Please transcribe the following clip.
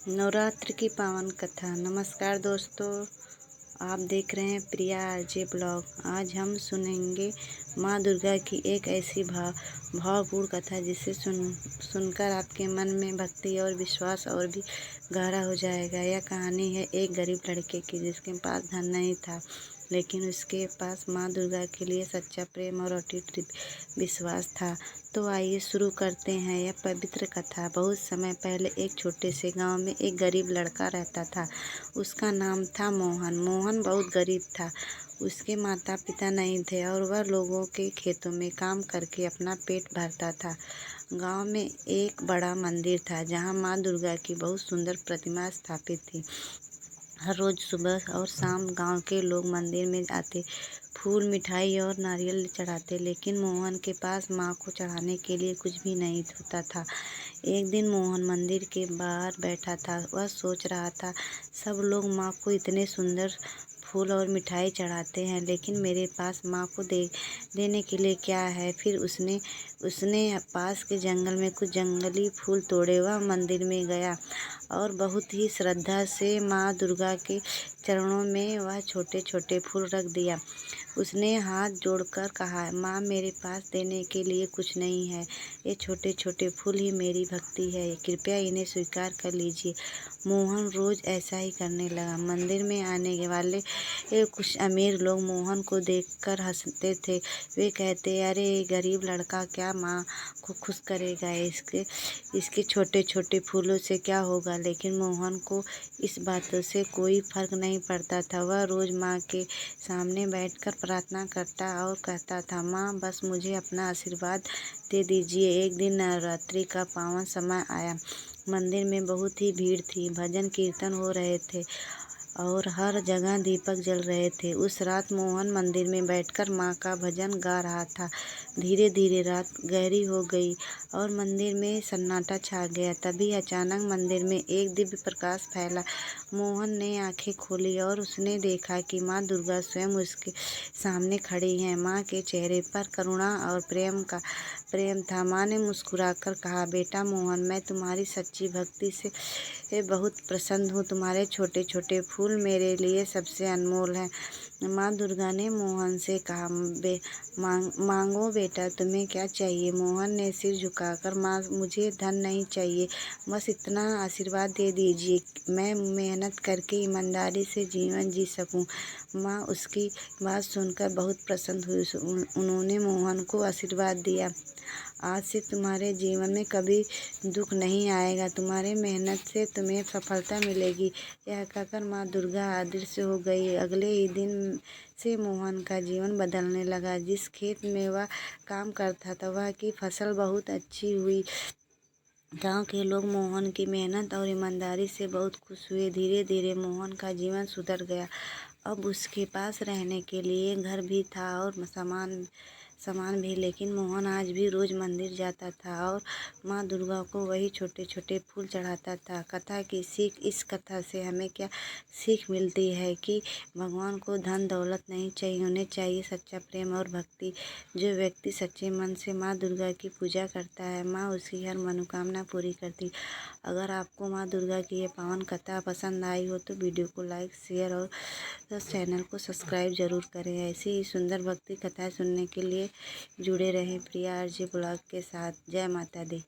नवरात्र की पावन कथा। नमस्कार दोस्तों, आप देख रहे हैं प्रिया आरजे ब्लॉग। आज हम सुनेंगे माँ दुर्गा की एक ऐसी भावपूर्ण कथा जिसे सुनकर आपके मन में भक्ति और विश्वास और भी गहरा हो जाएगा। यह कहानी है एक गरीब लड़के की जिसके पास धन नहीं था, लेकिन उसके पास माँ दुर्गा के लिए सच्चा प्रेम और अटूट विश्वास था। तो आइए शुरू करते हैं यह पवित्र कथा। बहुत समय पहले एक छोटे से गांव में एक गरीब लड़का रहता था। उसका नाम था मोहन। मोहन बहुत गरीब था। उसके माता पिता नहीं थे और वह लोगों के खेतों में काम करके अपना पेट भरता था। गांव में एक बड़ा मंदिर था जहां माँ दुर्गा की बहुत सुंदर प्रतिमा स्थापित थी। हर रोज सुबह और शाम गांव के लोग मंदिर में आते, फूल, मिठाई और नारियल चढ़ाते, लेकिन मोहन के पास माँ को चढ़ाने के लिए कुछ भी नहीं होता था। एक दिन मोहन मंदिर के बाहर बैठा था। वह सोच रहा था, सब लोग माँ को इतने सुंदर फूल और मिठाई चढ़ाते हैं, लेकिन मेरे पास माँ को देने के लिए क्या है। फिर उसने उसने पास के जंगल में कुछ जंगली फूल तोड़े। वह मंदिर में गया और बहुत ही श्रद्धा से माँ दुर्गा के चरणों में वह छोटे छोटे फूल रख दिया। उसने हाथ जोड़कर कहा, माँ, मेरे पास देने के लिए कुछ नहीं है। ये छोटे छोटे फूल ही मेरी भक्ति है, कृपया इन्हें स्वीकार कर लीजिए। मोहन रोज ऐसा ही करने लगा। मंदिर में आने वाले कुछ अमीर लोग मोहन को देखकर हंसते थे। वे कहते, अरे ये गरीब लड़का क्या माँ को खुश करेगा, इसके छोटे छोटे फूलों से क्या होगा। लेकिन मोहन को इस बातों से कोई फर्क नहीं पड़ता था। वह रोज माँ के सामने बैठकर प्रार्थना करता और कहता था, माँ, बस मुझे अपना आशीर्वाद दे दीजिए। एक दिन नवरात्रि का पावन समय आया। मंदिर में बहुत ही भीड़ थी। भजन कीर्तन हो रहे थे और हर जगह दीपक जल रहे थे। उस रात मोहन मंदिर में बैठकर माँ का भजन गा रहा था। धीरे धीरे रात गहरी हो गई और मंदिर में सन्नाटा छा गया। तभी अचानक मंदिर में एक दिव्य प्रकाश फैला। मोहन ने आंखें खोली और उसने देखा कि माँ दुर्गा स्वयं उसके सामने खड़ी हैं। माँ के चेहरे पर करुणा और प्रेम था। माँ ने मुस्कुराकर कहा, बेटा मोहन, मैं तुम्हारी सच्ची भक्ति से बहुत प्रसन्न हूँ। तुम्हारे छोटे छोटे फूल मेरे लिए सबसे अनमोल हैं। माँ दुर्गा ने मोहन से कहा, मांगो बेटा, तुम्हें क्या चाहिए। मोहन ने सिर झुकाकर, माँ, मुझे धन नहीं चाहिए, बस इतना आशीर्वाद दे दीजिए, मैं मेहनत करके ईमानदारी से जीवन जी सकूं। माँ उसकी बात सुनकर बहुत प्रसन्न हुई। उन्होंने मोहन को आशीर्वाद दिया, आज से तुम्हारे जीवन में कभी दुख नहीं आएगा, तुम्हारे मेहनत से तुम्हें सफलता मिलेगी। यह कहकर माँ दुर्गा अदृश्य हो गई। अगले ही दिन से मोहन का जीवन बदलने लगा। जिस खेत में वह काम करता था वह की फसल बहुत अच्छी हुई। गांव के लोग मोहन की मेहनत और ईमानदारी से बहुत खुश हुए। धीरे धीरे मोहन का जीवन सुधर गया। अब उसके पास रहने के लिए घर भी था और सामान भी, लेकिन मोहन आज भी रोज मंदिर जाता था और माँ दुर्गा को वही छोटे छोटे फूल चढ़ाता था। कथा की सीख। इस कथा से हमें क्या सीख मिलती है कि भगवान को धन दौलत नहीं चाहिए, उन्हें चाहिए सच्चा प्रेम और भक्ति। जो व्यक्ति सच्चे मन से माँ दुर्गा की पूजा करता है, माँ उसकी हर मनोकामना पूरी करती। अगर आपको माँ दुर्गा की ये पावन कथा पसंद आई हो तो वीडियो को लाइक, शेयर और चैनल को सब्सक्राइब जरूर करें। ऐसी ही सुंदर भक्ति कथाएं सुनने के लिए जुड़े रहें प्रिया आरजे ब्लॉग के साथ। जय माता दी।